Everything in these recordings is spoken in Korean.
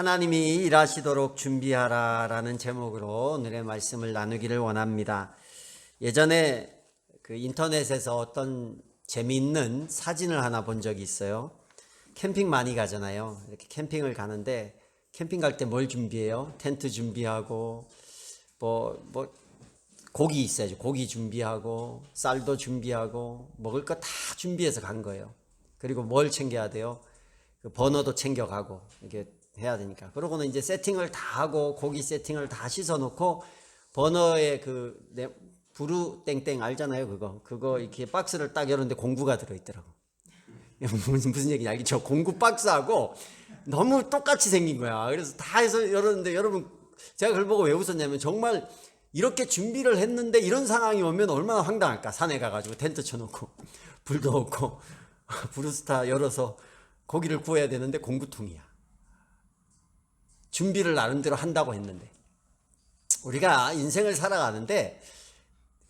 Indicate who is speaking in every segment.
Speaker 1: 하나님이 일하시도록 준비하라라는 제목으로 오늘의 말씀을 나누기를 원합니다. 예전에 그 인터넷에서 어떤 재미있는 사진을 하나 본 적이 있어요. 캠핑 많이 가잖아요. 이렇게 캠핑을 가는데 캠핑 갈 때 뭘 준비해요? 텐트 준비하고 뭐 고기 있어야죠. 고기 준비하고 쌀도 준비하고 먹을 거 다 준비해서 간 거예요. 그리고 뭘 챙겨야 돼요? 그 버너도 챙겨가고 이렇게 해야 되니까. 그러고는 이제 세팅을 다 하고 고기 세팅을 다 씻어 놓고 버너에 부루 땡땡 알잖아요. 그거 이렇게 박스를 딱 열었는데 공구가 들어있더라고. 무슨 얘기냐 알겠죠? 공구 박스하고 너무 똑같이 생긴 거야. 그래서 다 해서 열었는데 여러분 제가 그걸 보고 왜 웃었냐면 정말 이렇게 준비를 했는데 이런 상황이 오면 얼마나 황당할까. 산에 가가지고 텐트 쳐놓고 불도 없고 브루스타 열어서 고기를 구워야 되는데 공구통이야. 준비를 나름대로 한다고 했는데 우리가 인생을 살아가는데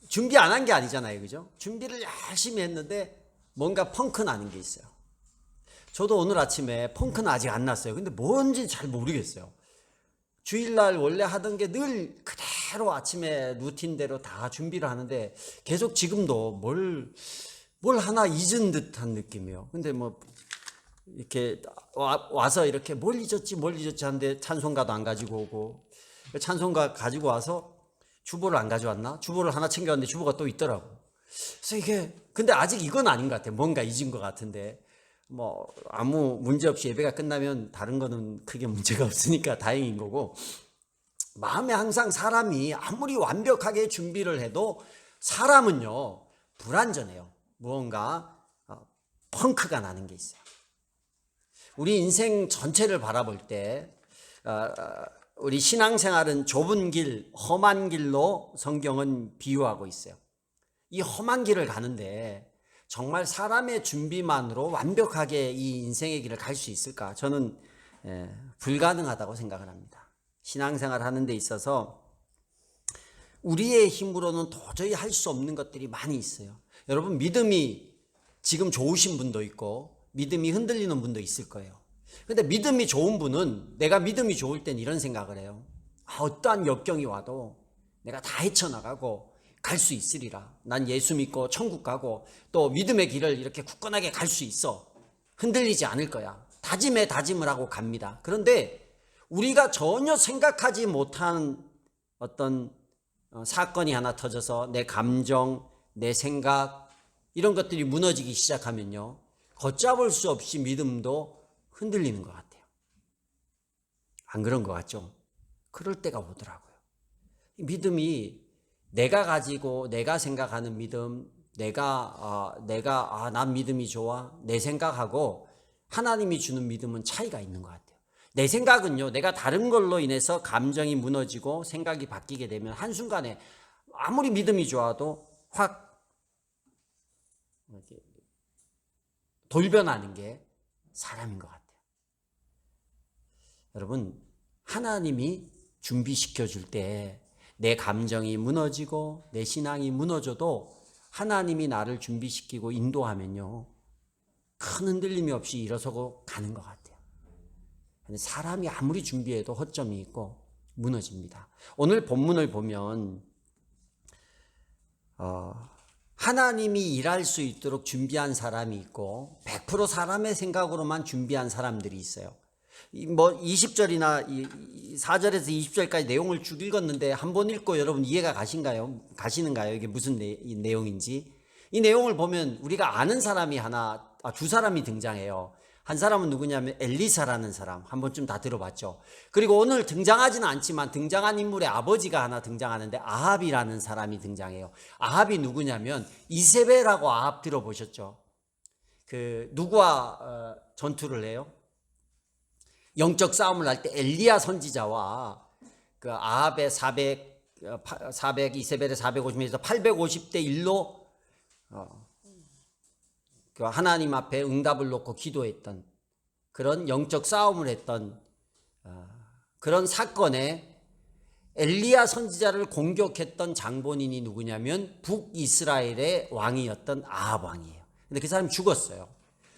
Speaker 1: 준비 안 한 게 아니잖아요. 그죠? 준비를 열심히 했는데 뭔가 펑크 나는 게 있어요. 저도 오늘 아침에 펑크는 아직 안 났어요. 근데 뭔지 잘 모르겠어요. 주일날 원래 하던 게 늘 그대로 아침에 루틴대로 다 준비를 하는데 계속 지금도 뭘 하나 잊은 듯한 느낌이에요. 근데 뭐 이렇게 와서 이렇게 뭘 잊었지 하는데 찬송가도 안 가지고 오고, 찬송가 가지고 와서 주보를 안 가져왔나? 주보를 하나 챙겨왔는데 주보가 또 있더라고. 그래서 이게 근데 아직 이건 아닌 것 같아. 뭔가 잊은 것 같은데 뭐 아무 문제 없이 예배가 끝나면 다른 거는 크게 문제가 없으니까 다행인 거고, 마음에 항상 사람이 아무리 완벽하게 준비를 해도 사람은요 불완전해요. 무언가 펑크가 나는 게 있어요. 우리 인생 전체를 바라볼 때 우리 신앙생활은 좁은 길, 험한 길로 성경은 비유하고 있어요. 이 험한 길을 가는데 정말 사람의 준비만으로 완벽하게 이 인생의 길을 갈 수 있을까? 저는 불가능하다고 생각을 합니다. 신앙생활 하는 데 있어서 우리의 힘으로는 도저히 할 수 없는 것들이 많이 있어요. 여러분 믿음이 지금 좋으신 분도 있고 믿음이 흔들리는 분도 있을 거예요. 근데 믿음이 좋은 분은, 내가 믿음이 좋을 땐 이런 생각을 해요. 어떠한 역경이 와도 내가 다 헤쳐나가고 갈 수 있으리라. 난 예수 믿고 천국 가고 또 믿음의 길을 이렇게 굳건하게 갈 수 있어. 흔들리지 않을 거야. 다짐에 다짐을 하고 갑니다. 그런데 우리가 전혀 생각하지 못한 어떤 사건이 하나 터져서 내 감정, 내 생각 이런 것들이 무너지기 시작하면요, 걷잡을 수 없이 믿음도 흔들리는 것 같아요. 안 그런 것 같죠? 그럴 때가 오더라고요. 믿음이 내가 가지고 내가 생각하는 믿음, 난 믿음이 좋아, 내 생각하고 하나님이 주는 믿음은 차이가 있는 것 같아요. 내 생각은요, 내가 다른 걸로 인해서 감정이 무너지고 생각이 바뀌게 되면 한순간에 아무리 믿음이 좋아도 확 돌변하는 게 사람인 것 같아요. 여러분, 하나님이 준비시켜 줄 때 내 감정이 무너지고 내 신앙이 무너져도 하나님이 나를 준비시키고 인도하면요, 큰 흔들림이 없이 일어서고 가는 것 같아요. 사람이 아무리 준비해도 허점이 있고 무너집니다. 오늘 본문을 보면 하나님이 일할 수 있도록 준비한 사람이 있고 100% 사람의 생각으로만 준비한 사람들이 있어요. 20절이나 4절에서 20절까지 내용을 쭉 읽었는데 한 번 읽고 여러분 이해가 가시는가요? 이게 무슨 내용인지. 이 내용을 보면 우리가 아는 사람이 두 사람이 등장해요. 한 사람은 누구냐면 엘리사라는 사람, 한 번쯤 다 들어봤죠. 그리고 오늘 등장하지는 않지만 등장한 인물의 아버지가 하나 등장하는데 아합이라는 사람이 등장해요. 아합이 누구냐면 이세벨하고 아합 들어보셨죠? 누구와 전투를 해요? 영적 싸움을 할 때 엘리야 선지자와 그 아합의 400 이세벨의 450에서 850대 1로 그 하나님 앞에 응답을 놓고 기도했던 그런 영적 싸움을 했던 그런 사건에 엘리야 선지자를 공격했던 장본인이 누구냐면 북이스라엘의 왕이었던 아합 왕이에요. 근데 그 사람이 죽었어요.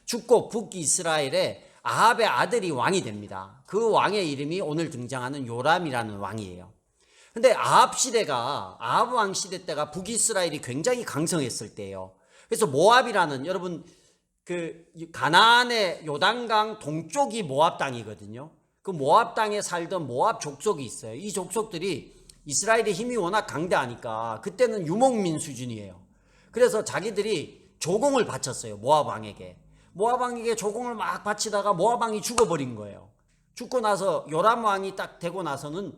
Speaker 1: 죽고 북이스라엘에 아합의 아들이 왕이 됩니다. 그 왕의 이름이 오늘 등장하는 요람이라는 왕이에요. 근데 아합 왕 시대 때가 북이스라엘이 굉장히 강성했을 때예요. 그래서 모압이라는, 여러분 그 가나안의 요단강 동쪽이 모압 땅이거든요. 그 모압 땅에 살던 모압 족속이 있어요. 이 족속들이 이스라엘의 힘이 워낙 강대하니까 그때는 유목민 수준이에요. 그래서 자기들이 조공을 바쳤어요. 모압 왕에게 조공을 막 바치다가 모압 왕이 죽어버린 거예요. 죽고 나서 요람 왕이 딱 되고 나서는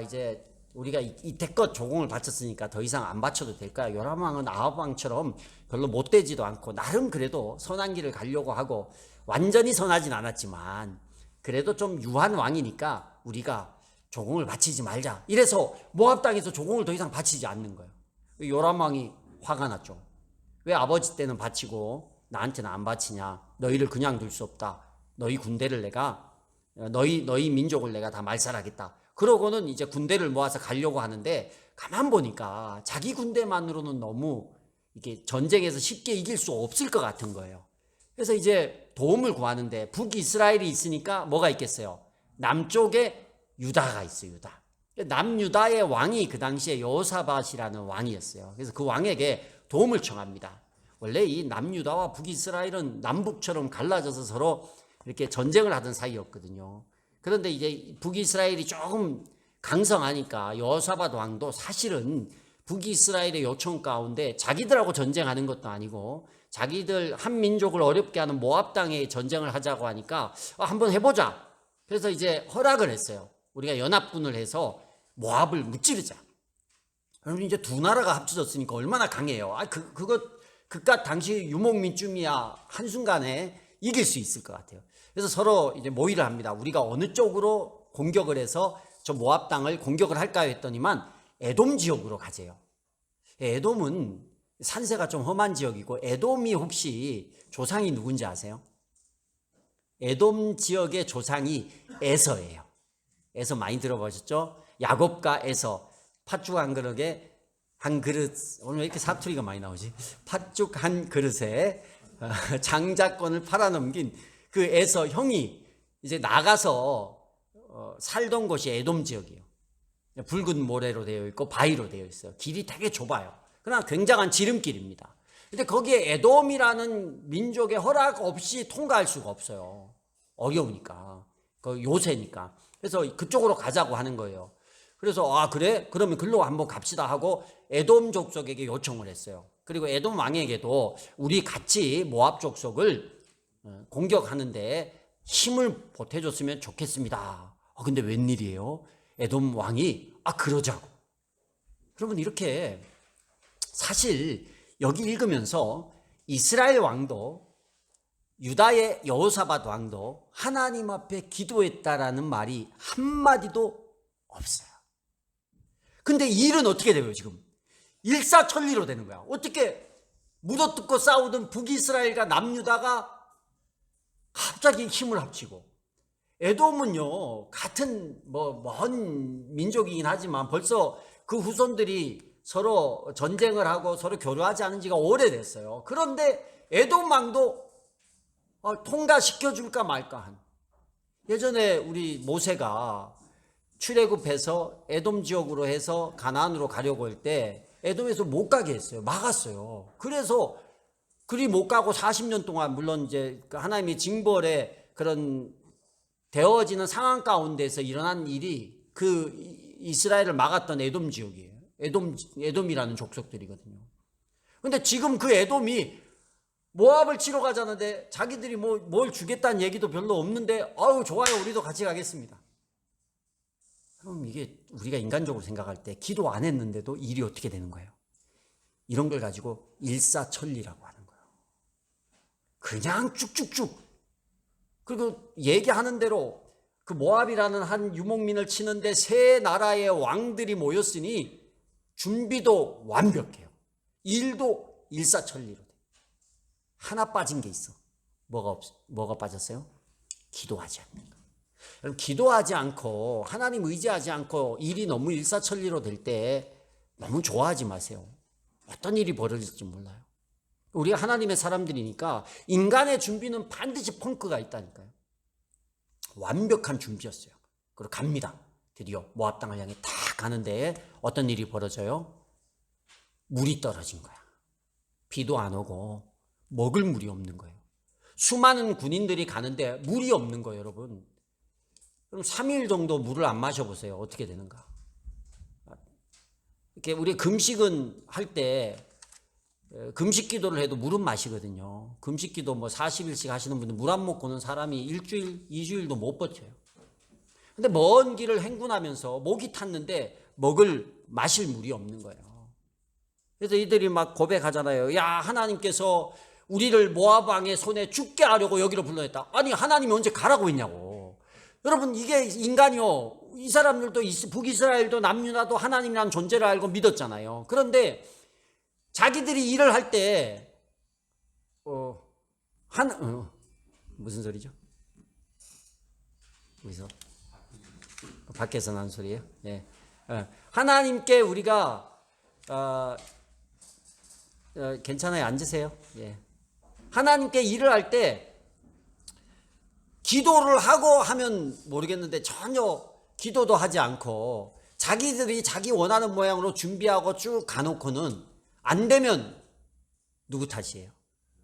Speaker 1: 이제 우리가 이때껏 조공을 바쳤으니까 더 이상 안 바쳐도 될까? 요람 왕은 아합 왕처럼 별로 못되지도 않고 나름 그래도 선한 길을 가려고 하고, 완전히 선하진 않았지만 그래도 좀 유한 왕이니까 우리가 조공을 바치지 말자. 이래서 모압 땅에서 조공을 더 이상 바치지 않는 거예요. 요람 왕이 화가 났죠. 왜 아버지 때는 바치고 나한테는 안 바치냐? 너희를 그냥 둘 수 없다. 너희 군대를 내가, 너희 민족을 내가 다 말살하겠다. 그러고는 이제 군대를 모아서 가려고 하는데, 가만 보니까 자기 군대만으로는 너무 이렇게 전쟁에서 쉽게 이길 수 없을 것 같은 거예요. 그래서 이제 도움을 구하는데, 북이스라엘이 있으니까 뭐가 있겠어요? 남쪽에 유다가 있어요. 유다. 남유다의 왕이 그 당시에 여호사밧이라는 왕이었어요. 그래서 그 왕에게 도움을 청합니다. 원래 이 남유다와 북이스라엘은 남북처럼 갈라져서 서로 이렇게 전쟁을 하던 사이였거든요. 그런데 이제 북이스라엘이 조금 강성하니까 여호사밧 왕도 사실은 북이스라엘의 요청 가운데 자기들하고 전쟁하는 것도 아니고 자기들 한 민족을 어렵게 하는 모압 땅에 전쟁을 하자고 하니까 한번 해보자. 그래서 이제 허락을 했어요. 우리가 연합군을 해서 모압을 무찌르자. 그럼 이제 두 나라가 합쳐졌으니까 얼마나 강해요. 그깟 당시 유목민쯤이야 한순간에 이길 수 있을 것 같아요. 그래서 서로 이제 모의를 합니다. 우리가 어느 쪽으로 공격을 해서 저 모압 땅을 공격을 할까요? 했더니만 에돔 지역으로 가재요. 에돔은 산세가 좀 험한 지역이고, 에돔이 혹시 조상이 누군지 아세요? 에돔 지역의 조상이 에서예요. 에서 많이 들어보셨죠? 야곱과 에서, 팥죽 한 그릇, 오늘 왜 이렇게 사투리가 많이 나오지? 팥죽 한 그릇에 장자권을 팔아넘긴 그 에서 형이 이제 나가서 살던 곳이 에돔 지역이에요. 붉은 모래로 되어 있고 바위로 되어 있어요. 길이 되게 좁아요. 그러나 굉장한 지름길입니다. 근데 거기에 에돔이라는 민족의 허락 없이 통과할 수가 없어요. 어려우니까. 그 요새니까. 그래서 그쪽으로 가자고 하는 거예요. 그래서 그래? 그러면 글로 한번 갑시다 하고 에돔 족속에게 요청을 했어요. 그리고 에돔 왕에게도 우리 같이 모압 족속을 공격하는데 힘을 보태줬으면 좋겠습니다. 근데 웬일이에요? 에돔 왕이 그러자고. 여러분, 이렇게 사실 여기 읽으면서 이스라엘 왕도 유다의 여호사밧 왕도 하나님 앞에 기도했다라는 말이 한마디도 없어요. 근데 이 일은 어떻게 돼요? 지금 일사천리로 되는 거야. 어떻게 묻어뜯고 싸우던 북이스라엘과 남유다가 갑자기 힘을 합치고, 에돔은요 같은 먼 민족이긴 하지만 벌써 그 후손들이 서로 전쟁을 하고 서로 교류하지 않은 지가 오래됐어요. 그런데 에돔 왕도 통과시켜줄까 말까 한. 예전에 우리 모세가 출애굽해서 에돔 지역으로 해서 가나안으로 가려고 할 때 에돔에서 못 가게 했어요. 막았어요. 그래서 그리 못 가고 40년 동안, 물론 이제 하나님의 징벌에 그런 되어지는 상황 가운데서 일어난 일이 그 이스라엘을 막았던 에돔 지역이에요. 에돔이라는 족속들이거든요. 근데 지금 그 에돔이 모압을 치러 가자는데 자기들이 뭘 주겠다는 얘기도 별로 없는데 좋아요, 우리도 같이 가겠습니다. 그럼 이게 우리가 인간적으로 생각할 때 기도 안 했는데도 일이 어떻게 되는 거예요? 이런 걸 가지고 일사천리라고 하는 거예요. 그냥 쭉쭉쭉. 그리고 얘기하는 대로 그 모압이라는 한 유목민을 치는데 세 나라의 왕들이 모였으니 준비도 완벽해요. 일도 일사천리로 돼. 하나 빠진 게 있어. 뭐가 빠졌어요? 기도하지 않는 거. 여러분, 기도하지 않고 하나님 의지하지 않고 일이 너무 일사천리로 될 때 너무 좋아하지 마세요. 어떤 일이 벌어질지 몰라요. 우리가 하나님의 사람들이니까 인간의 준비는 반드시 펑크가 있다니까요. 완벽한 준비였어요. 그리고 갑니다. 드디어 모압 땅을 향해 딱 가는데 어떤 일이 벌어져요? 물이 떨어진 거야. 비도 안 오고 먹을 물이 없는 거예요. 수많은 군인들이 가는데 물이 없는 거예요, 여러분. 그럼 3일 정도 물을 안 마셔보세요. 어떻게 되는가? 이렇게 우리 금식은 할 때 금식 기도를 해도 물은 마시거든요. 금식 기도 뭐 40일씩 하시는 분들 물 안 먹고는 사람이 일주일, 2주일도 못 버텨요. 근데 먼 길을 행군하면서 목이 탔는데 마실 물이 없는 거예요. 그래서 이들이 막 고백하잖아요. 야, 하나님께서 우리를 모압 왕의 손에 죽게 하려고 여기로 불러냈다. 아니, 하나님이 언제 가라고 했냐고. 여러분, 이게 인간이요. 이 사람들도 북이스라엘도 남유다도 하나님이라는 존재를 알고 믿었잖아요. 그런데 자기들이 일을 할 때 무슨 소리죠? 어디서? 밖에서 난 소리예요? 네. 하나님께 우리가 괜찮아요. 앉으세요. 예. 하나님께 일을 할 때 기도를 하고 하면 모르겠는데 전혀 기도도 하지 않고 자기들이 자기 원하는 모양으로 준비하고 쭉 가놓고는 안 되면 누구 탓이에요?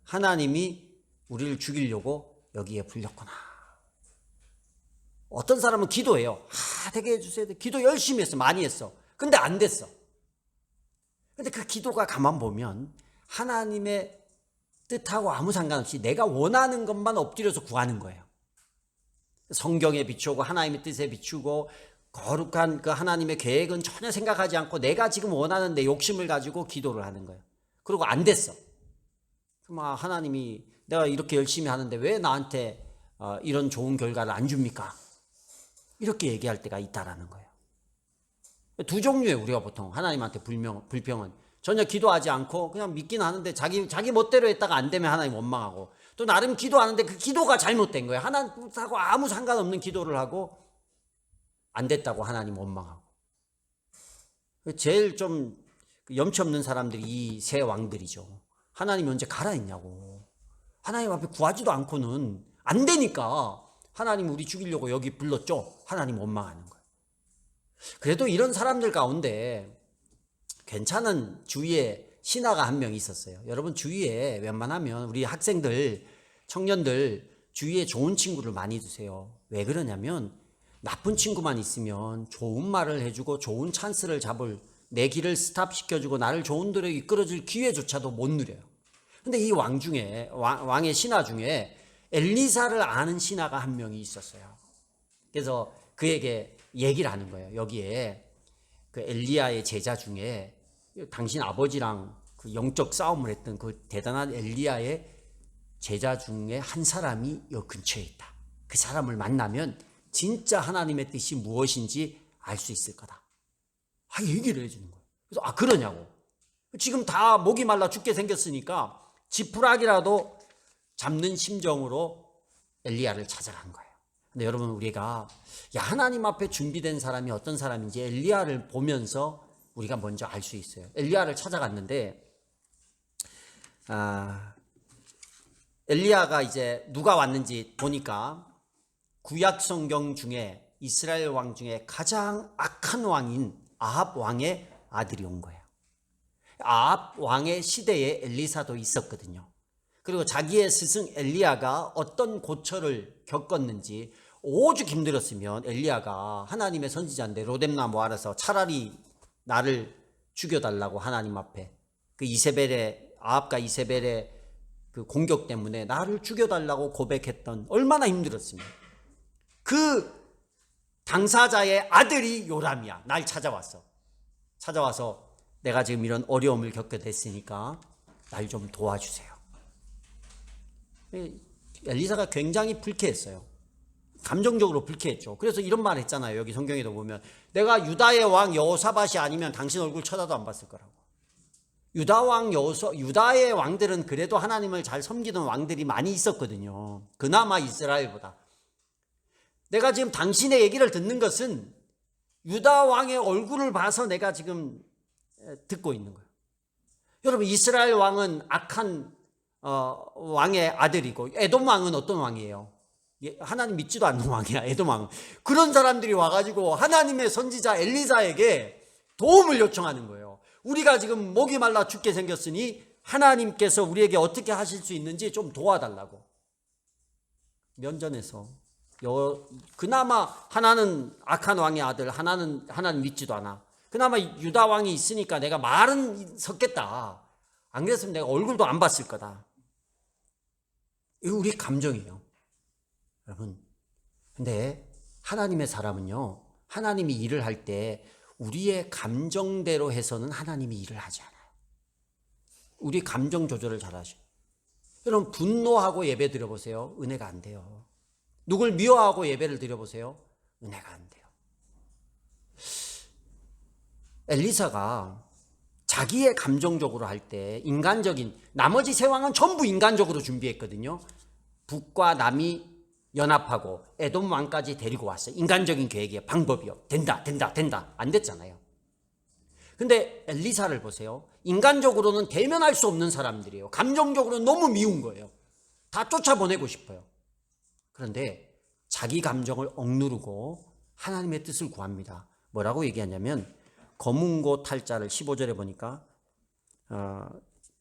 Speaker 1: 하나님이 우리를 죽이려고 여기에 불렸구나. 어떤 사람은 기도해요. 되게 해주세요. 기도 열심히 했어. 많이 했어. 근데 안 됐어. 근데 그 기도가 가만 보면 하나님의 뜻하고 아무 상관없이 내가 원하는 것만 엎드려서 구하는 거예요. 성경에 비추고 하나님의 뜻에 비추고 거룩한 그 하나님의 계획은 전혀 생각하지 않고 내가 지금 원하는 내 욕심을 가지고 기도를 하는 거예요. 그리고 안 됐어. 그럼 하나님이 내가 이렇게 열심히 하는데 왜 나한테 이런 좋은 결과를 안 줍니까? 이렇게 얘기할 때가 있다라는 거예요. 두 종류예요. 우리가 보통 하나님한테 불평은 전혀 기도하지 않고 그냥 믿긴 하는데 자기 멋대로 했다가 안 되면 하나님 원망하고, 또 나름 기도하는데 그 기도가 잘못된 거예요. 하나님하고 아무 상관없는 기도를 하고 안 됐다고 하나님 원망하고. 제일 좀 염치 없는 사람들이 이 세 왕들이죠. 하나님이 언제 가라 했냐고. 하나님 앞에 구하지도 않고는 안 되니까 하나님 우리 죽이려고 여기 불렀죠. 하나님 원망하는 거예요. 그래도 이런 사람들 가운데 괜찮은 주위에 신하가 한 명 있었어요. 여러분, 주위에 웬만하면 우리 학생들, 청년들 주위에 좋은 친구를 많이 두세요. 왜 그러냐면 나쁜 친구만 있으면 좋은 말을 해주고 좋은 찬스를 잡을, 내 길을 스탑시켜주고 나를 좋은 데로 이끌어줄 기회조차도 못 누려요. 근데 이 왕 중에, 왕의 신하 중에 엘리사를 아는 신하가 한 명이 있었어요. 그래서 그에게 얘기를 하는 거예요. 여기에 그 엘리야의 제자 중에 당신 아버지랑 그 영적 싸움을 했던 그 대단한 엘리야의 제자 중에 한 사람이 여 근처에 있다. 그 사람을 만나면 진짜 하나님의 뜻이 무엇인지 알 수 있을 거다. 얘기를 해주는 거예요. 그래서 그러냐고. 지금 다 목이 말라 죽게 생겼으니까 지푸라기라도 잡는 심정으로 엘리야를 찾아간 거예요. 근데 여러분, 우리가 하나님 앞에 준비된 사람이 어떤 사람인지 엘리야를 보면서 우리가 먼저 알 수 있어요. 엘리야를 찾아갔는데 엘리야가 이제 누가 왔는지 보니까 구약 성경 중에 이스라엘 왕 중에 가장 악한 왕인 아합 왕의 아들이 온 거예요. 아합 왕의 시대에 엘리사도 있었거든요. 그리고 자기의 스승 엘리야가 어떤 고초를 겪었는지, 오죽 힘들었으면 엘리야가 하나님의 선지자인데 로뎀나무 아래서 차라리 나를 죽여달라고 하나님 앞에 그 아합과 이세벨의 그 공격 때문에 나를 죽여달라고 고백했던, 얼마나 힘들었으면. 그 당사자의 아들이 요람이야. 날 찾아와서 내가 지금 이런 어려움을 겪게 됐으니까 날 좀 도와주세요. 엘리사가 굉장히 불쾌했어요. 감정적으로 불쾌했죠. 그래서 이런 말 했잖아요. 여기 성경에도 보면 내가 유다의 왕 여호사밧이 아니면 당신 얼굴 쳐다도 안 봤을 거라고. 유다의 왕들은 그래도 하나님을 잘 섬기던 왕들이 많이 있었거든요. 그나마 이스라엘보다. 내가 지금 당신의 얘기를 듣는 것은 유다 왕의 얼굴을 봐서 내가 지금 듣고 있는 거예요. 여러분, 이스라엘 왕은 악한 왕의 아들이고, 에돔 왕은 어떤 왕이에요? 하나님 믿지도 않는 왕이야. 에돔 왕. 그런 사람들이 와가지고 하나님의 선지자 엘리사에게 도움을 요청하는 거예요. 우리가 지금 목이 말라 죽게 생겼으니 하나님께서 우리에게 어떻게 하실 수 있는지 좀 도와달라고. 면전에서 그나마 하나는 악한 왕의 아들, 하나는 하나님 믿지도 않아. 그나마 유다 왕이 있으니까 내가 말은 섰겠다. 안 그랬으면 내가 얼굴도 안 봤을 거다. 이거 우리 감정이에요. 여러분, 근데 하나님의 사람은요, 하나님이 일을 할 때 우리의 감정대로 해서는 하나님이 일을 하지 않아요. 우리 감정 조절을 잘 하셔요. 여러분, 분노하고 예배 드려보세요. 은혜가 안 돼요. 누굴 미워하고 예배를 드려보세요. 은혜가 안 돼요. 엘리사가 자기의 감정적으로 할 때 인간적인, 나머지 세 왕은 전부 인간적으로 준비했거든요. 북과 남이 연합하고 에돔 왕까지 데리고 왔어요. 인간적인 계획이에요. 방법이요. 된다. 안 됐잖아요. 근데 엘리사를 보세요. 인간적으로는 대면할 수 없는 사람들이에요. 감정적으로는 너무 미운 거예요. 다 쫓아보내고 싶어요. 그런데 자기 감정을 억누르고 하나님의 뜻을 구합니다. 뭐라고 얘기하냐면 검은고 탈자를 15절에 보니까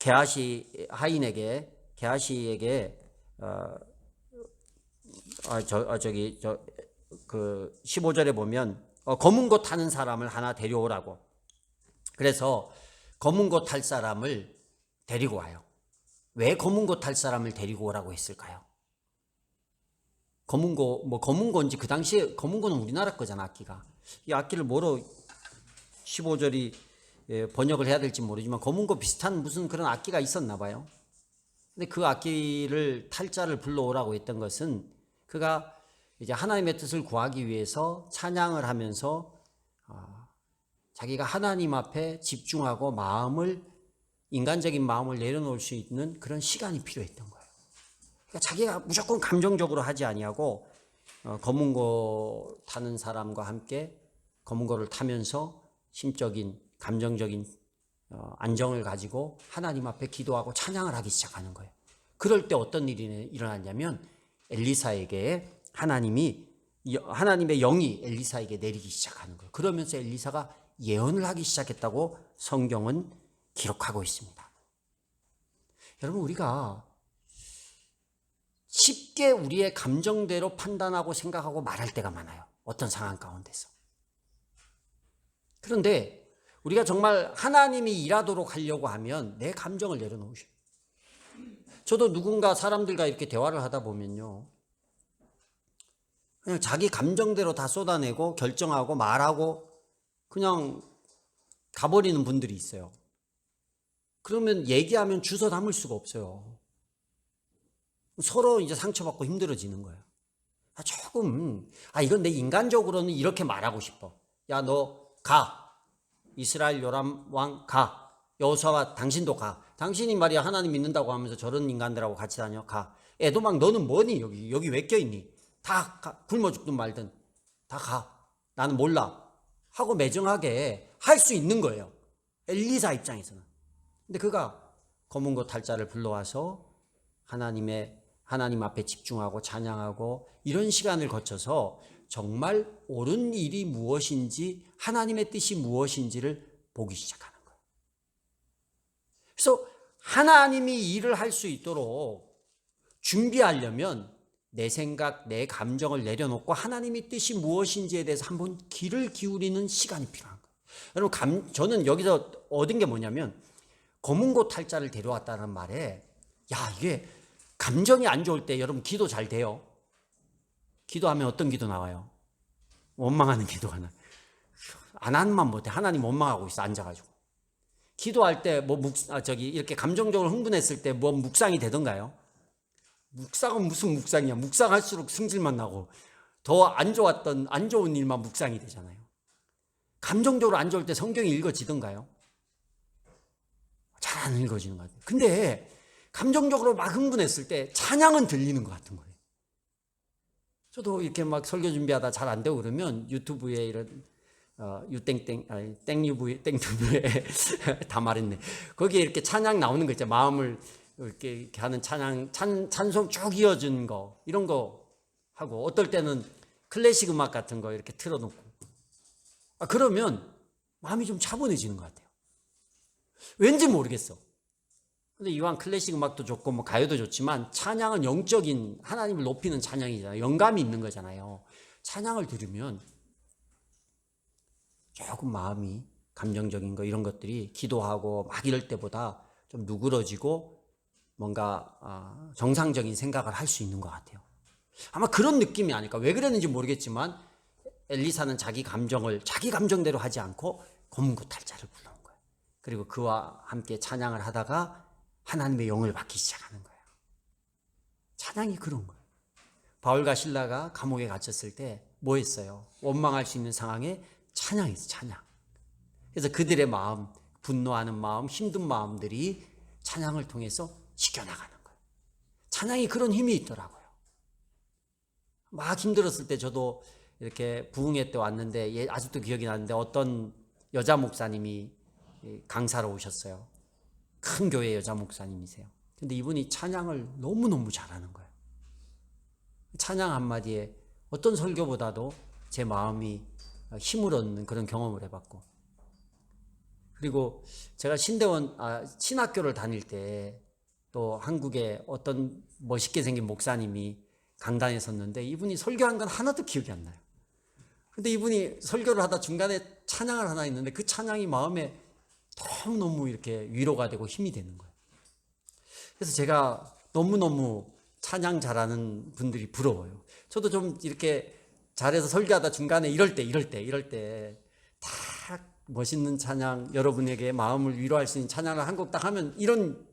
Speaker 1: 게하시에게 그 15절에 보면 검은 고 타는 사람을 하나 데려오라고. 그래서 검은 고 탈 사람을 데리고 와요. 왜 검은 고 탈 사람을 데리고 오라고 했을까요? 검은 고인지 그 당시에 검은 고는 우리나라 거잖아, 악기가. 이 악기를 뭐로 15절이 번역을 해야 될지 모르지만 검은 고 비슷한 무슨 그런 악기가 있었나 봐요. 근데 그 악기를 탈자를 불러오라고 했던 것은 그가 이제 하나님의 뜻을 구하기 위해서 찬양을 하면서 자기가 하나님 앞에 집중하고 인간적인 마음을 내려놓을 수 있는 그런 시간이 필요했던 거예요. 그러니까 자기가 무조건 감정적으로 하지 아니하고 검은고 타는 사람과 함께 검은고를 타면서 심적인 감정적인 안정을 가지고 하나님 앞에 기도하고 찬양을 하기 시작하는 거예요. 그럴 때 어떤 일이 일어났냐면 엘리사에게 하나님의 영이 엘리사에게 내리기 시작하는 거예요. 그러면서 엘리사가 예언을 하기 시작했다고 성경은 기록하고 있습니다. 여러분, 우리가 쉽게 우리의 감정대로 판단하고 생각하고 말할 때가 많아요. 어떤 상황 가운데서. 그런데 우리가 정말 하나님이 일하도록 하려고 하면 내 감정을 내려놓으셔요. 저도 누군가 사람들과 이렇게 대화를 하다 보면요, 그냥 자기 감정대로 다 쏟아내고 결정하고 말하고 그냥 가버리는 분들이 있어요. 그러면 얘기하면 주워 담을 수가 없어요. 서로 이제 상처받고 힘들어지는 거예요. 이건 내 인간적으로는 이렇게 말하고 싶어. 야, 너 가. 이스라엘 요람 왕 가. 여호수아 당신도 가. 당신이 말이야 하나님 믿는다고 하면서 저런 인간들하고 같이 다녀. 가. 에돔 왕 너는 뭐니? 여기 왜 껴있니? 다 가. 굶어 죽든 말든 다 가. 나는 몰라. 하고 매정하게 할 수 있는 거예요. 엘리사 입장에서는. 근데 그가 검은고 탈자를 불러와서 하나님 앞에 집중하고 찬양하고 이런 시간을 거쳐서 정말 옳은 일이 무엇인지 하나님의 뜻이 무엇인지를 보기 시작하는 거예요. 그래서 하나님이 일을 할 수 있도록 준비하려면 내 생각, 내 감정을 내려놓고 하나님의 뜻이 무엇인지에 대해서 한번 귀를 기울이는 시간이 필요한 거예요. 여러분, 저는 여기서 얻은 게 뭐냐면 검은고 탈자를 데려왔다는 말에 이게 감정이 안 좋을 때 여러분 기도 잘 돼요. 기도하면 어떤 기도 나와요? 원망하는 기도가 나요. 안 하는만 못해. 하나님 원망하고 있어, 앉아가지고. 기도할 때 이렇게 감정적으로 흥분했을 때 묵상이 되던가요? 묵상은 무슨 묵상이야. 묵상할수록 승질만 나고 더 안 좋은 일만 묵상이 되잖아요. 감정적으로 안 좋을 때 성경이 읽어지던가요? 잘 안 읽어지는 것 같아요. 근데 감정적으로 막 흥분했을 때 찬양은 들리는 것 같은 거예요. 저도 이렇게 막 설교 준비하다 잘 안 되고 그러면 유튜브에 이런 땡유브에 다 말했네. 거기에 이렇게 찬양 나오는 거 있죠. 마음을 이렇게 하는 찬송 쭉 이어진 거, 이런 거 하고 어떨 때는 클래식 음악 같은 거 이렇게 틀어놓고 그러면 마음이 좀 차분해지는 것 같아요. 왠지 모르겠어. 근데 이왕 클래식 음악도 좋고 뭐 가요도 좋지만 찬양은 영적인 하나님을 높이는 찬양이잖아요. 영감이 있는 거잖아요. 찬양을 들으면 조금 마음이 감정적인 거 이런 것들이 기도하고 막 이럴 때보다 좀 누그러지고 뭔가 정상적인 생각을 할 수 있는 것 같아요. 아마 그런 느낌이 아닐까. 왜 그랬는지 모르겠지만 엘리사는 자기 감정대로 하지 않고 검은고 탈자를 불러온 거예요. 그리고 그와 함께 찬양을 하다가 하나님의 영을 받기 시작하는 거예요. 찬양이 그런 거예요. 바울과 실라가 감옥에 갇혔을 때 뭐 했어요? 원망할 수 있는 상황에 찬양했어요. 찬양. 그래서 그들의 마음, 분노하는 마음, 힘든 마음들이 찬양을 통해서 씻겨나가는 거예요. 찬양이 그런 힘이 있더라고요. 막 힘들었을 때 저도 이렇게 부흥회 때 왔는데 아직도 기억이 나는데 어떤 여자 목사님이 강사로 오셨어요. 큰 교회 여자 목사님이세요. 근데 이분이 찬양을 너무너무 잘하는 거예요. 찬양 한마디에 어떤 설교보다도 제 마음이 힘을 얻는 그런 경험을 해봤고, 그리고 제가 신학교를 다닐 때 또 한국에 어떤 멋있게 생긴 목사님이 강단에 섰는데 이분이 설교한 건 하나도 기억이 안 나요. 근데 이분이 설교를 하다 중간에 찬양을 하나 했는데 그 찬양이 마음에 너무너무 이렇게 위로가 되고 힘이 되는 거예요. 그래서 제가 너무너무 찬양 잘하는 분들이 부러워요. 저도 좀 이렇게 잘해서 설교하다 중간에 이럴 때 딱 멋있는 찬양, 여러분에게 마음을 위로할 수 있는 찬양을 한 곡 딱 하면 이런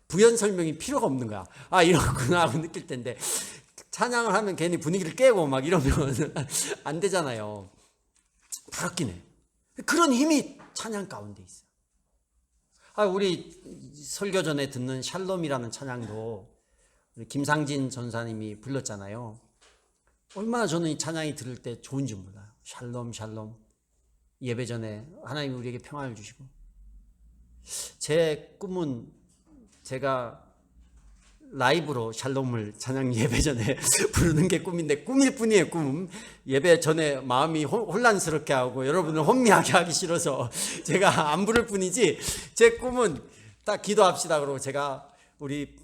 Speaker 1: 부연 설명이 필요가 없는 거야. 이러구나 하고 느낄 텐데 찬양을 하면 괜히 분위기를 깨고 막 이러면 안 되잖아요. 부럽긴 해. 그런 힘이 찬양 가운데 있어요. 우리 설교 전에 듣는 샬롬이라는 찬양도 우리 김상진 전사님이 불렀잖아요. 얼마나 저는 이 찬양이 들을 때 좋은지 몰라요. 샬롬 샬롬. 예배 전에 하나님이 우리에게 평안을 주시고, 제 꿈은 제가 라이브로 샬롬을 찬양 예배 전에 부르는 게 꿈인데 꿈일 뿐이에요. 꿈. 예배 전에 마음이 혼란스럽게 하고 여러분을 혼미하게 하기 싫어서 제가 안 부를 뿐이지, 제 꿈은 딱 기도합시다 그러고 제가 우리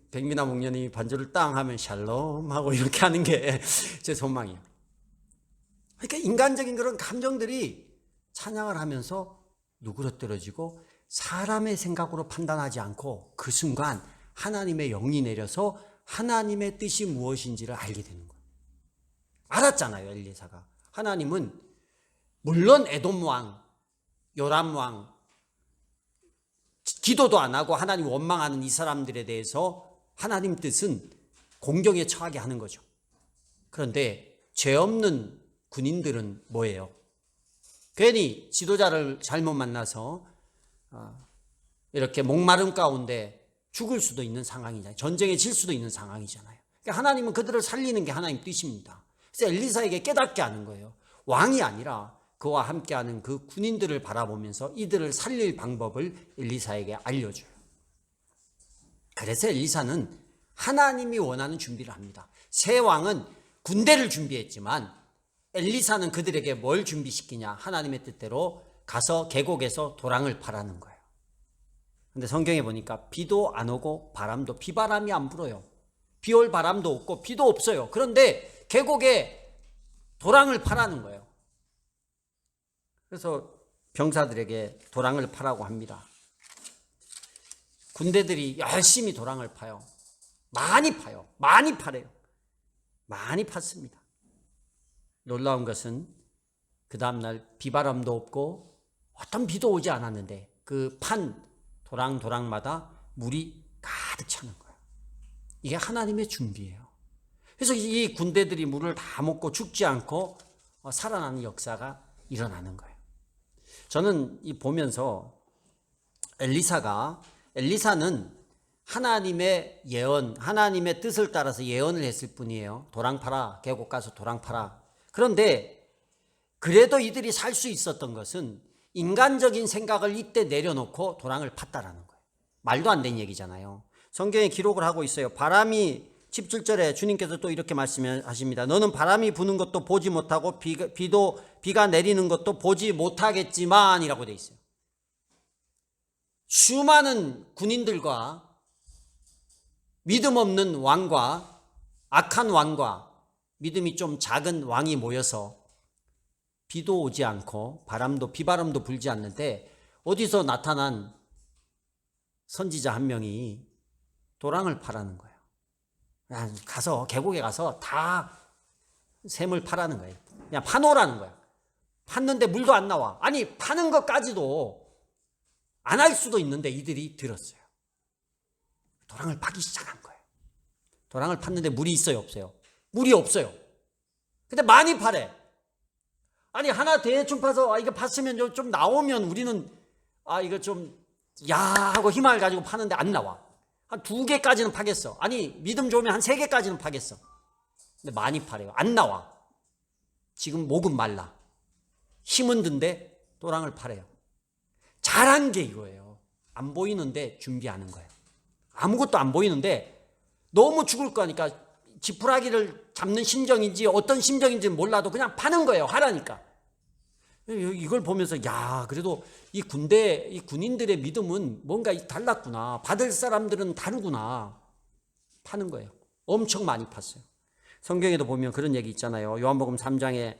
Speaker 1: 백민아 목련이 반주를 땅 하면 샬롬 하고 이렇게 하는 게 제 소망이에요. 그러니까 인간적인 그런 감정들이 찬양을 하면서 누그러뜨려지고 사람의 생각으로 판단하지 않고 그 순간 하나님의 영이 내려서 하나님의 뜻이 무엇인지를 알게 되는 거예요. 알았잖아요, 엘리사가. 하나님은 물론 에돔 왕, 요람 왕, 기도도 안 하고 하나님 원망하는 이 사람들에 대해서 하나님 뜻은 공경에 처하게 하는 거죠. 그런데 죄 없는 군인들은 뭐예요? 괜히 지도자를 잘못 만나서 이렇게 목마름 가운데 죽을 수도 있는 상황이잖아요. 전쟁에 질 수도 있는 상황이잖아요. 그러니까 하나님은 그들을 살리는 게 하나님 뜻입니다. 그래서 엘리사에게 깨닫게 하는 거예요. 왕이 아니라 그와 함께하는 그 군인들을 바라보면서 이들을 살릴 방법을 엘리사에게 알려줘요. 그래서 엘리사는 하나님이 원하는 준비를 합니다. 새 왕은 군대를 준비했지만 엘리사는 그들에게 뭘 준비시키냐? 하나님의 뜻대로 가서 계곡에서 도랑을 파라는 거예요. 근데 성경에 보니까 비도 안 오고 비바람이 안 불어요. 비 올 바람도 없고 비도 없어요. 그런데 계곡에 도랑을 파라는 거예요. 그래서 병사들에게 도랑을 파라고 합니다. 군대들이 열심히 도랑을 파요. 많이 파요. 많이 파래요. 많이 팠습니다. 놀라운 것은 그 다음날 비바람도 없고 어떤 비도 오지 않았는데 그 판 도랑마다 물이 가득 차는 거예요. 이게 하나님의 준비예요. 그래서 이 군대들이 물을 다 먹고 죽지 않고 살아나는 역사가 일어나는 거예요. 저는 이 보면서 엘리사는 하나님의 예언, 하나님의 뜻을 따라서 예언을 했을 뿐이에요. 도랑 파라, 계곡 가서 도랑 파라. 그런데 그래도 이들이 살 수 있었던 것은 인간적인 생각을 이때 내려놓고 도랑을 팠다라는 거예요. 말도 안 되는 얘기잖아요. 성경에 기록을 하고 있어요. 바람이 17절에 주님께서 또 이렇게 말씀하십니다. 너는 바람이 부는 것도 보지 못하고 비가 내리는 것도 보지 못하겠지만 이라고 돼 있어요. 수많은 군인들과 믿음 없는 왕과 악한 왕과 믿음이 좀 작은 왕이 모여서 비도 오지 않고 비바람도 불지 않는데 어디서 나타난 선지자 한 명이 도랑을 파라는 거예요. 계곡에 가서 다 샘을 파라는 거예요. 그냥 파놓으라는 거야. 팠는데 물도 안 나와. 아니, 파는 것까지도 안 할 수도 있는데 이들이 들었어요. 도랑을 파기 시작한 거예요. 도랑을 팠는데 물이 있어요, 없어요? 물이 없어요. 근데 많이 파래. 아니, 하나 대충 파서 이거 팠으면 좀 나오면 우리는 이거 좀 하고 희망을 가지고 파는데 안 나와. 한 2개까지는 파겠어. 아니, 믿음 좋으면 한 3개까지는 파겠어. 근데 많이 파래요. 안 나와. 지금 목은 말라. 힘은 든데 도랑을 파래요. 잘한 게 이거예요. 안 보이는데 준비하는 거예요. 아무것도 안 보이는데 너무 죽을 거니까 지푸라기를 잡는 심정인지 어떤 심정인지 몰라도 그냥 파는 거예요. 하라니까. 이걸 보면서 그래도 이 군인들의 믿음은 뭔가 달랐구나. 받을 사람들은 다르구나. 파는 거예요. 엄청 많이 팠어요. 성경에도 보면 그런 얘기 있잖아요. 요한복음 3장에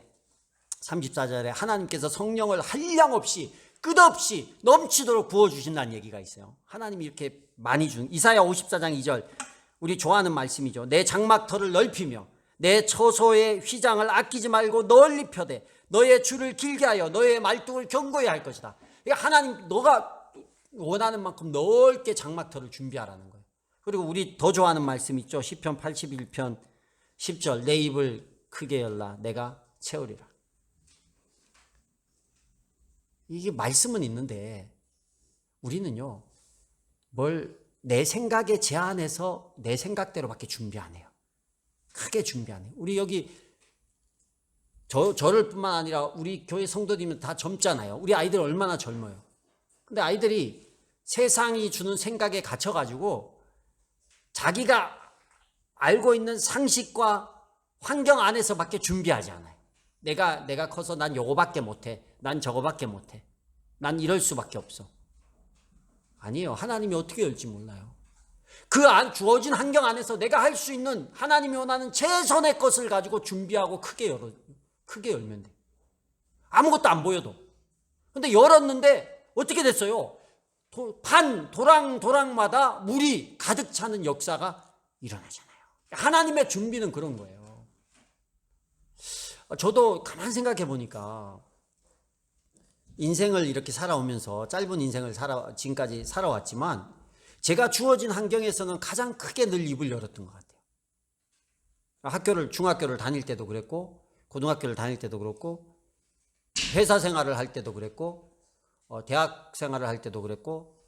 Speaker 1: 34절에 하나님께서 성령을 한량없이 끝없이 넘치도록 부어주신다는 얘기가 있어요. 하나님이 이렇게 많이 이사야 54장 2절 우리 좋아하는 말씀이죠. 내 장막터를 넓히며 내 처소의 휘장을 아끼지 말고 널리 펴되 너의 줄을 길게 하여 너의 말뚝을 견고히 할 것이다. 그러니까 하나님 너가 원하는 만큼 넓게 장막터를 준비하라는 거예요. 그리고 우리 더 좋아하는 말씀 있죠. 시편 81편 10절 내 입을 크게 열라 내가 채우리라. 이게 말씀은 있는데 우리는요 내 생각에 제한해서 내 생각대로밖에 준비 안 해요. 크게 준비 안 해요. 우리 여기 저를 뿐만 아니라 우리 교회 성도들이면 다 젊잖아요. 우리 아이들 얼마나 젊어요. 근데 아이들이 세상이 주는 생각에 갇혀가지고 자기가 알고 있는 상식과 환경 안에서밖에 준비하지 않아요. 내가 커서 난 요거밖에 못해. 난 저거밖에 못해. 난 이럴 수밖에 없어. 아니에요. 하나님이 어떻게 열지 몰라요. 주어진 환경 안에서 내가 할 수 있는 하나님이 원하는 최선의 것을 가지고 준비하고 크게 열면 돼. 아무것도 안 보여도. 근데 열었는데 어떻게 됐어요? 도랑마다 물이 가득 차는 역사가 일어나잖아요. 하나님의 준비는 그런 거예요. 저도 가만 생각해 보니까 인생을 이렇게 살아오면서 짧은 인생을 지금까지 살아왔지만 제가 주어진 환경에서는 가장 크게 늘 입을 열었던 것 같아요. 중학교를 다닐 때도 그랬고 고등학교를 다닐 때도 그렇고 회사 생활을 할 때도 그랬고 대학 생활을 할 때도 그랬고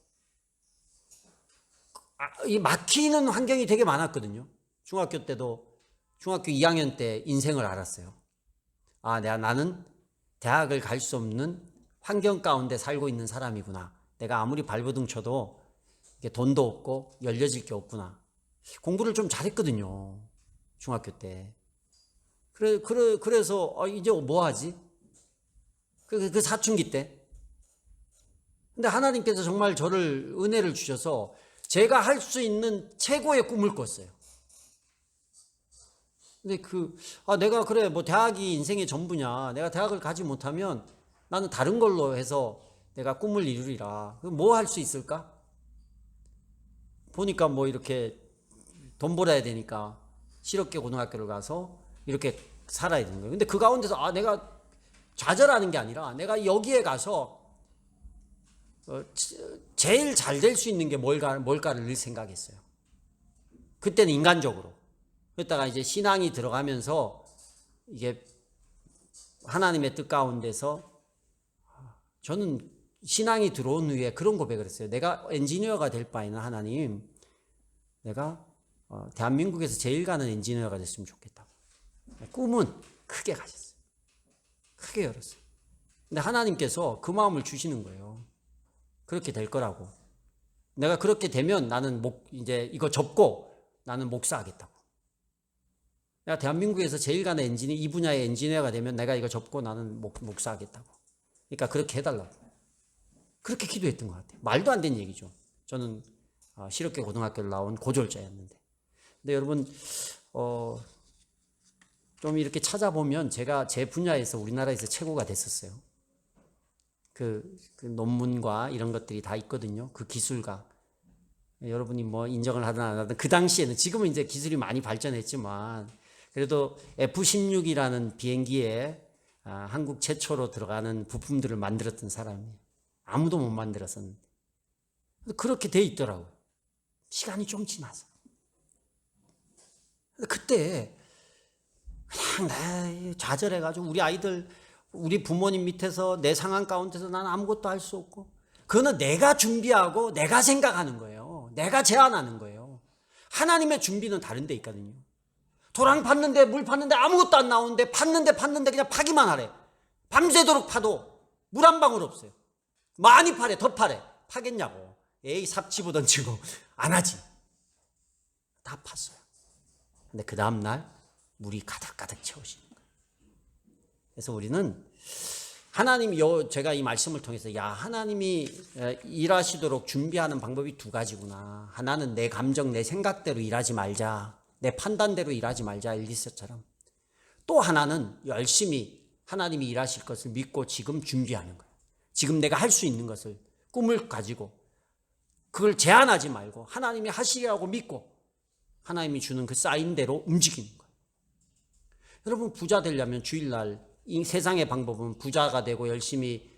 Speaker 1: 이 막히는 환경이 되게 많았거든요. 중학교 2학년 때 인생을 알았어요. 나는 대학을 갈 수 없는 환경 가운데 살고 있는 사람이구나. 내가 아무리 발버둥 쳐도 돈도 없고 열려질 게 없구나. 공부를 좀 잘했거든요. 중학교 때. 그래서 이제 뭐 하지? 그 사춘기 때. 근데 하나님께서 정말 저를 은혜를 주셔서 제가 할 수 있는 최고의 꿈을 꿨어요. 근데 내가 대학이 인생의 전부냐. 내가 대학을 가지 못하면 나는 다른 걸로 해서 내가 꿈을 이루리라. 뭐 할 수 있을까? 보니까 이렇게 돈 벌어야 되니까 실업계 고등학교를 가서 이렇게 살아야 되는 거예요. 근데 그 가운데서 내가 좌절하는 게 아니라 내가 여기에 가서 제일 잘 될 수 있는 게 뭘까를 늘 생각했어요. 그때는 인간적으로. 그랬다가 이제 신앙이 들어가면서 이게 하나님의 뜻 가운데서 저는 신앙이 들어온 후에 그런 고백을 했어요. 내가 엔지니어가 될 바에는 하나님, 내가 대한민국에서 제일 가는 엔지니어가 됐으면 좋겠다고. 꿈은 크게 가졌어요. 크게 열었어요. 근데 하나님께서 그 마음을 주시는 거예요. 그렇게 될 거라고. 내가 그렇게 되면 나는 이제 이거 접고 나는 목사하겠다고. 내가 대한민국에서 제일 가는 이 분야의 엔지니어가 되면 내가 이거 접고 나는 목사하겠다고. 그러니까 그렇게 해달라고. 그렇게 기도했던 것 같아요. 말도 안 되는 얘기죠. 저는 실업계 고등학교를 나온 고졸자였는데. 근데 여러분 좀 이렇게 찾아보면 제가 제 분야에서 우리나라에서 최고가 됐었어요. 그 논문과 이런 것들이 다 있거든요. 그 기술가. 여러분이 뭐 인정을 하든 안 하든 그 당시에는, 지금은 이제 기술이 많이 발전했지만 그래도 F-16이라는 비행기에 한국 최초로 들어가는 부품들을 만들었던 사람이에요. 아무도 못 만들었었는데. 그렇게 돼 있더라고요. 시간이 좀 지나서. 그때 그냥 좌절해가지고 우리 아이들, 우리 부모님 밑에서 내 상황 가운데서 나는 아무것도 할 수 없고, 그거는 내가 준비하고 내가 생각하는 거예요. 내가 제안하는 거예요. 하나님의 준비는 다른 데 있거든요. 도랑 팠는데 물 팠는데 아무것도 안 나오는데 팠는데 그냥 파기만 하래. 밤새도록 파도 물 한 방울 없어요. 많이 파래, 더 파래. 파겠냐고. 에이, 삽 집어던지고 안 하지. 다 팠어요. 근데 그 다음날 물이 가득가득 채우시는 거예요. 그래서 우리는 하나님이, 제가 이 말씀을 통해서 하나님이 일하시도록 준비하는 방법이 두 가지구나. 하나는 내 감정, 내 생각대로 일하지 말자. 내 판단대로 일하지 말자, 엘리사처럼. 또 하나는 열심히 하나님이 일하실 것을 믿고 지금 준비하는 거예요. 지금 내가 할 수 있는 것을, 꿈을 가지고 그걸 제한하지 말고 하나님이 하시리라고 믿고 하나님이 주는 그 사인대로 움직이는 거예요. 여러분, 부자 되려면 주일날, 이 세상의 방법은 부자가 되고 열심히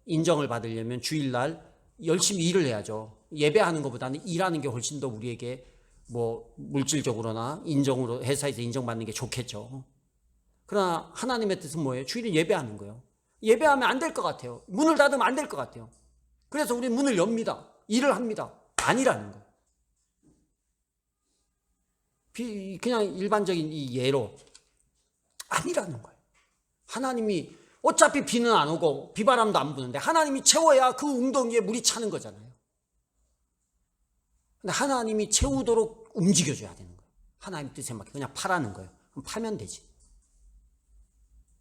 Speaker 1: 인정을 받으려면 주일날 열심히 일을 해야죠. 예배하는 것보다는 일하는 게 훨씬 더 우리에게 뭐 물질적으로나 인정으로, 회사에서 인정받는 게 좋겠죠. 그러나 하나님의 뜻은 뭐예요? 주일은 예배하는 거예요. 예배하면 안 될 것 같아요. 문을 닫으면 안 될 것 같아요. 그래서 우리 문을 엽니다. 일을 합니다. 아니라는 거예요. 그냥 일반적인 이 예로 아니라는 거예요. 하나님이, 어차피 비는 안 오고 비바람도 안 부는데 하나님이 채워야 그 웅덩이에 물이 차는 거잖아요. 근데 하나님이 채우도록 움직여줘야 되는 거예요. 하나님 뜻에 맞게 그냥 파라는 거예요. 그럼 파면 되지.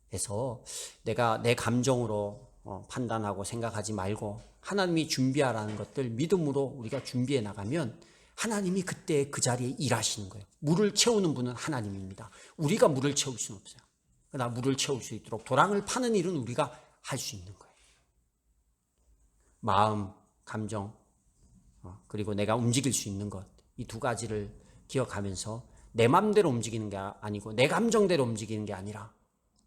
Speaker 1: 그래서 내가 내 감정으로 판단하고 생각하지 말고 하나님이 준비하라는 것들 믿음으로 우리가 준비해 나가면 하나님이 그때 그 자리에 일하시는 거예요. 물을 채우는 분은 하나님입니다. 우리가 물을 채울 수는 없어요. 그러나 물을 채울 수 있도록 도랑을 파는 일은 우리가 할 수 있는 거예요. 마음, 감정, 그리고 내가 움직일 수 있는 것, 이 두 가지를 기억하면서 내 마음대로 움직이는 게 아니고 내 감정대로 움직이는 게 아니라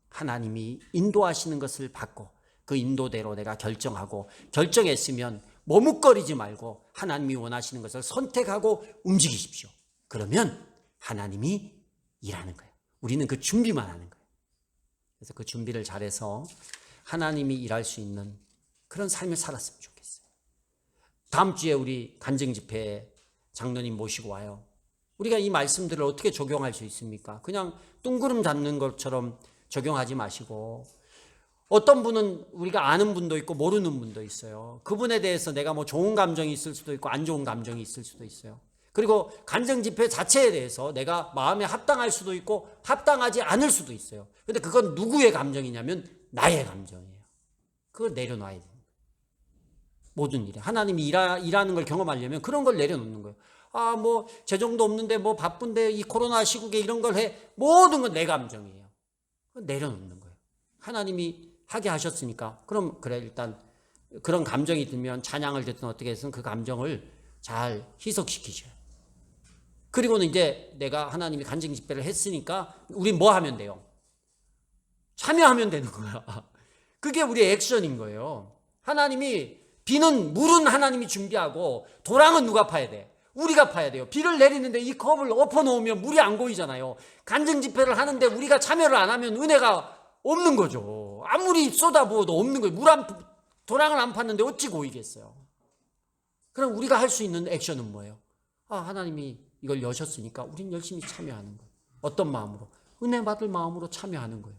Speaker 1: 하나님이 인도하시는 것을 받고 그 인도대로 내가 결정하고, 결정했으면 머뭇거리지 말고 하나님이 원하시는 것을 선택하고 움직이십시오. 그러면 하나님이 일하는 거예요. 우리는 그 준비만 하는 거예요. 그래서 그 준비를 잘해서 하나님이 일할 수 있는 그런 삶을 살았으면 좋겠어요. 다음 주에 우리 간증 집회에 장로님 모시고 와요. 우리가 이 말씀들을 어떻게 적용할 수 있습니까? 그냥 뚱그름 잡는 것처럼 적용하지 마시고, 어떤 분은 우리가 아는 분도 있고 모르는 분도 있어요. 그분에 대해서 내가 뭐 좋은 감정이 있을 수도 있고 안 좋은 감정이 있을 수도 있어요. 그리고 간증 집회 자체에 대해서 내가 마음에 합당할 수도 있고 합당하지 않을 수도 있어요. 근데 그건 누구의 감정이냐면 나의 감정이에요. 그걸 내려놔야 돼요. 모든 일에 하나님이 일하는 걸 경험하려면 그런 걸 내려놓는 거예요. 뭐 재정도 없는데 뭐 바쁜데 이 코로나 시국에 이런 걸 해. 모든 건 내 감정이에요. 내려놓는 거예요. 하나님이 하게 하셨으니까 그럼 그래, 일단 그런 감정이 들면 찬양을 듣든 어떻게 해서든 그 감정을 잘 희석시키셔요. 그리고는 이제 내가 하나님이 간증 집회를 했으니까 우린 뭐 하면 돼요? 참여하면 되는 거야. 그게 우리의 액션인 거예요. 하나님이 물은 하나님이 준비하고 도랑은 누가 파야 돼? 우리가 파야 돼요. 비를 내리는데 이 컵을 엎어놓으면 물이 안 고이잖아요. 간증 집회를 하는데 우리가 참여를 안 하면 은혜가 없는 거죠. 아무리 쏟아부어도 없는 거예요. 도랑을 안 팠는데 어찌 고이겠어요. 그럼 우리가 할 수 있는 액션은 뭐예요? 하나님이 이걸 여셨으니까 우린 열심히 참여하는 거예요. 어떤 마음으로? 은혜 받을 마음으로 참여하는 거예요.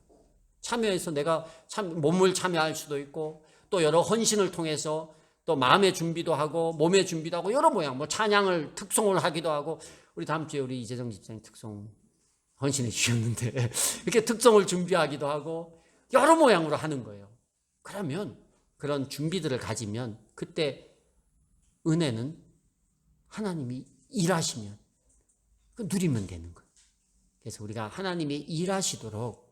Speaker 1: 참여해서 내가 몸을 참여할 수도 있고, 또 여러 헌신을 통해서 또 마음의 준비도 하고 몸의 준비도 하고 여러 모양, 뭐 찬양을 특송을 하기도 하고, 우리 다음 주에 우리 이재정 집사님 특송 헌신해 주셨는데 이렇게 특성을 준비하기도 하고 여러 모양으로 하는 거예요. 그러면 그런 준비들을 가지면 그때 은혜는 하나님이 일하시면 누리면 되는 거예요. 그래서 우리가 하나님이 일하시도록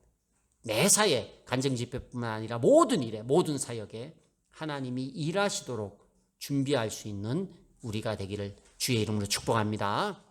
Speaker 1: 매사에 간증집회뿐만 아니라 모든 일에 모든 사역에 하나님이 일하시도록 준비할 수 있는 우리가 되기를 주의 이름으로 축복합니다.